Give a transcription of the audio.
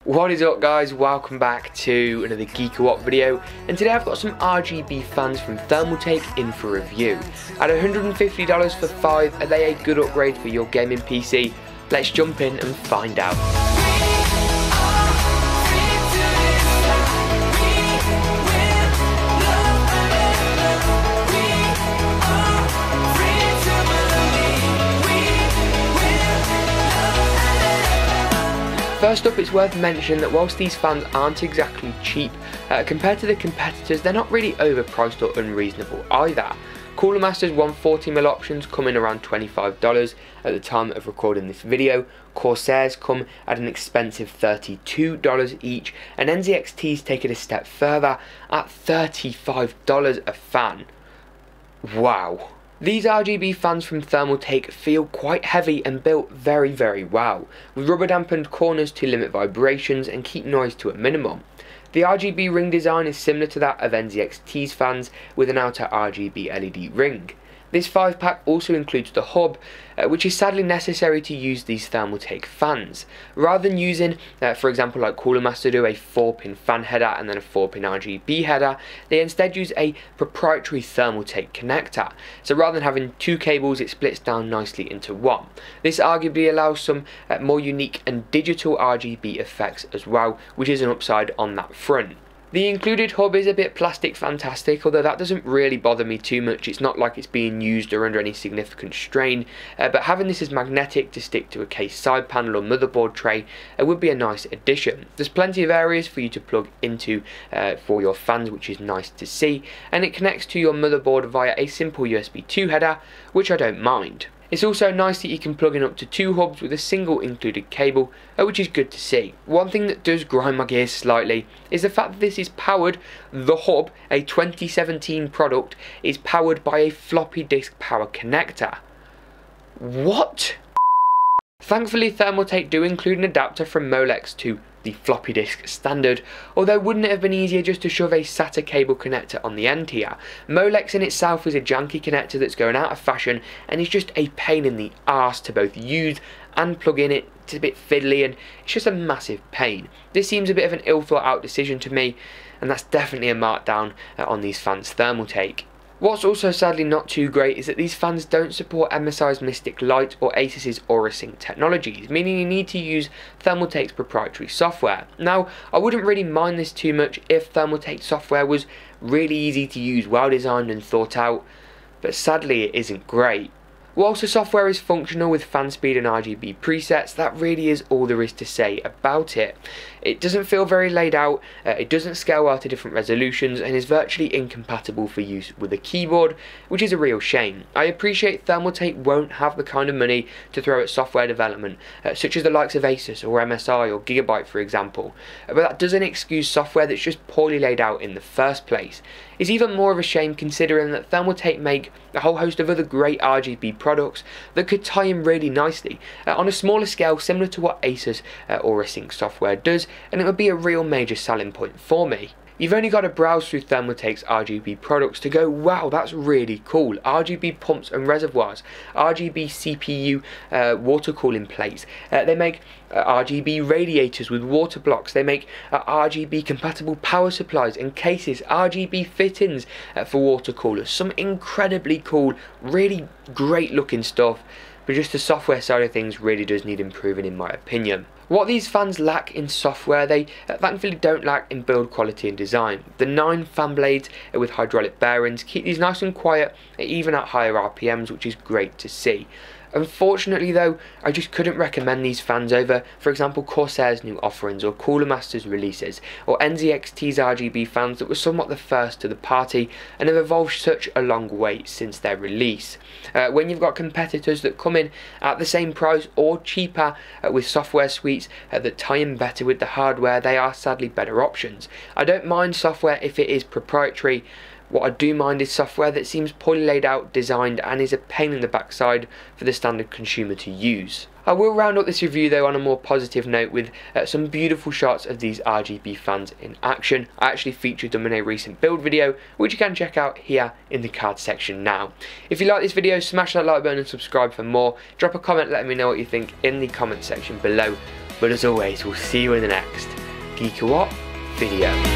What is up guys, welcome back to another GeekaWhat video, and today I've got some RGB fans from Thermaltake in for review. At $150 for 5, are they a good upgrade for your gaming PC? Let's jump in and find out. First up, it's worth mentioning that whilst these fans aren't exactly cheap, compared to the competitors, they're not really overpriced or unreasonable either. Cooler Master's 140mm options come in around $25 at the time of recording this video. Corsairs come at an expensive $32 each, and NZXTs take it a step further at $35 a fan. Wow. These RGB fans from Thermaltake feel quite heavy and built very well, with rubber dampened corners to limit vibrations and keep noise to a minimum. The RGB ring design is similar to that of NZXT's fans, with an outer RGB LED ring. This 5-pack also includes the hub, which is sadly necessary to use these Thermaltake fans. Rather than using, for example, like Cooler Master do, a 4-pin fan header and then a 4-pin RGB header, they instead use a proprietary Thermaltake connector. So rather than having two cables, it splits down nicely into one. This arguably allows some more unique and digital RGB effects as well, which is an upside on that front. The included hub is a bit plastic fantastic, although that doesn't really bother me too much. It's not like it's being used or under any significant strain, but having this as magnetic to stick to a case side panel or motherboard tray would be a nice addition. There's plenty of areas for you to plug into for your fans, which is nice to see, and it connects to your motherboard via a simple USB 2 header, which I don't mind. It's also nice that you can plug in up to 2 hubs with a single included cable, which is good to see. One thing that does grind my gears slightly is the fact that this is powered, the hub, a 2017 product, is powered by a floppy disk power connector. What? Thankfully, Thermaltake do include an adapter from Molex to the floppy disk standard, although wouldn't it have been easier just to shove a SATA cable connector on the end here? Molex in itself is a janky connector that's going out of fashion and is just a pain in the arse to both use and plug in. It's a bit fiddly and it's just a massive pain. This seems a bit of an ill thought out decision to me, and that's definitely a markdown on these fans' Thermaltake. What's also sadly not too great is that these fans don't support MSI's Mystic Light or Asus's AuraSync technologies, meaning you need to use Thermaltake's proprietary software. Now, I wouldn't really mind this too much if Thermaltake software was really easy to use, well designed and thought out, but sadly it isn't great. Whilst the software is functional with fan speed and RGB presets, that really is all there is to say about it. It doesn't feel very laid out, it doesn't scale well to different resolutions, and is virtually incompatible for use with a keyboard, which is a real shame. I appreciate Thermaltake won't have the kind of money to throw at software development, such as the likes of Asus or MSI or GeekaWhat for example, but that doesn't excuse software that's just poorly laid out in the first place. It's even more of a shame considering that Thermaltake make a whole host of other great RGB products that could tie in really nicely on a smaller scale, similar to what Asus AuraSync software does, and it would be a real major selling point for me. You've only got to browse through Thermaltake's RGB products to go, wow, that's really cool. RGB pumps and reservoirs, RGB CPU water cooling plates. They make RGB radiators with water blocks. They make RGB compatible power supplies and cases, RGB fittings for water coolers. Some incredibly cool, really great looking stuff. But just the software side of things really does need improving in my opinion. What these fans lack in software, they thankfully don't lack in build quality and design. The 9 fan blades with hydraulic bearings keep these nice and quiet, even at higher RPMs, which is great to see. Unfortunately though, I just couldn't recommend these fans over, for example, Corsair's new offerings or Cooler Master's releases, or NZXT's RGB fans that were somewhat the first to the party and have evolved such a long way since their release. When you've got competitors that come in at the same price or cheaper with software suites that tie in better with the hardware, they are sadly better options. I don't mind software if it is proprietary. What I do mind is software that seems poorly laid out, designed, and is a pain in the backside for the standard consumer to use. I will round up this review though on a more positive note with some beautiful shots of these RGB fans in action. I actually featured them in a recent build video, which you can check out here in the card section now. If you like this video, smash that like button and subscribe for more. Drop a comment letting me know what you think in the comment section below. But as always, we'll see you in the next. GeekaWhat video.